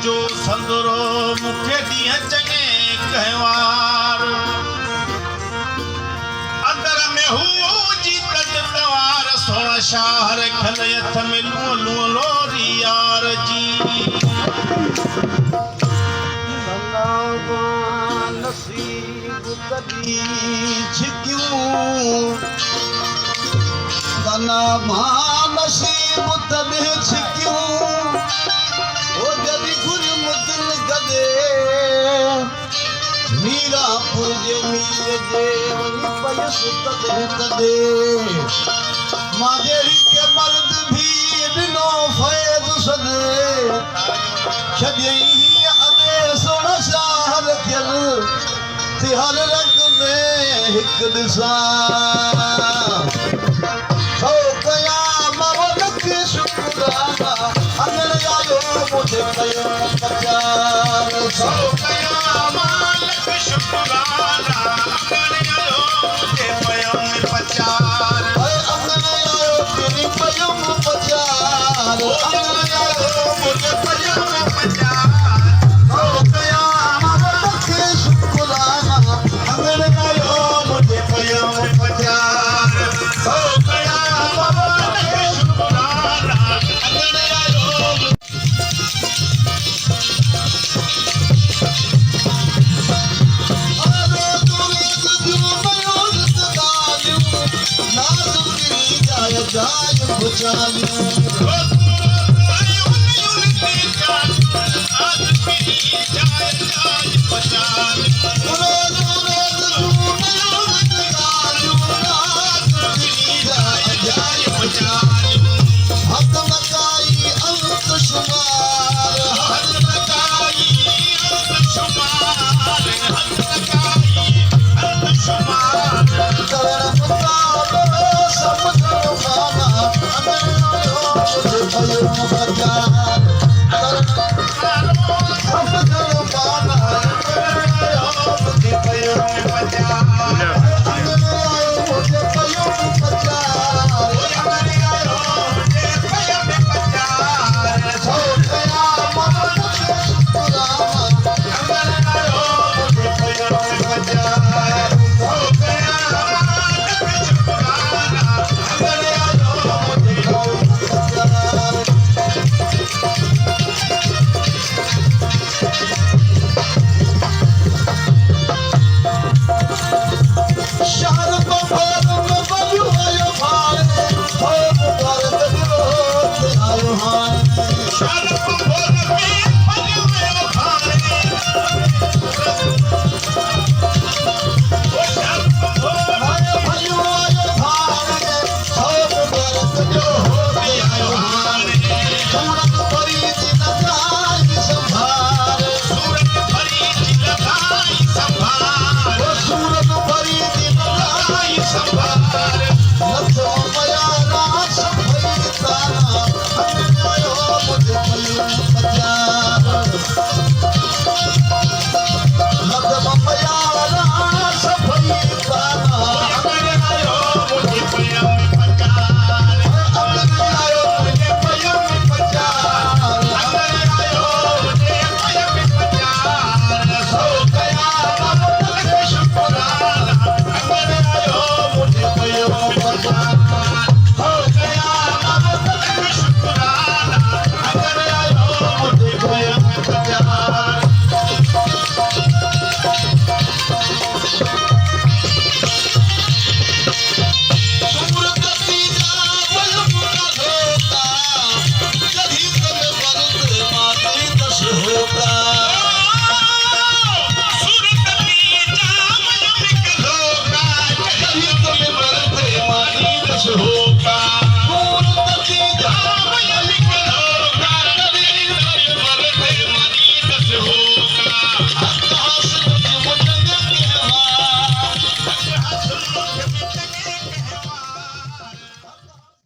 जो संदरो मुखे दिए चंगे कहवार अंदर में हूँ जीतत तवार सोना शहर खलयथ में लूं लोरी यार जी नसीब कदी छिक्यूं दना नसीब तबे छिक्यूं ओ जदी गुरमुतिल गदे मीरापुर जे मीर जे वनी पयस तदे माजेरी के मर्द भी बिनो फैद सदे छदई अबे सोना शहर खेल तिहर रंग में हिक दिशा सो कयाम लख शुक्राना अगर आयो मुझे कयो पचार सो कयाम लख शुक्राना अगर आयो मुझे पयम पचार अगर आयो तेरी पयम पचार अगर आयो मुझे पयम पचार सो कयाम लख शुक्राना अगर आयो मुझे पयम पचार सो कयाम लख शुक्राना अगर आयो आज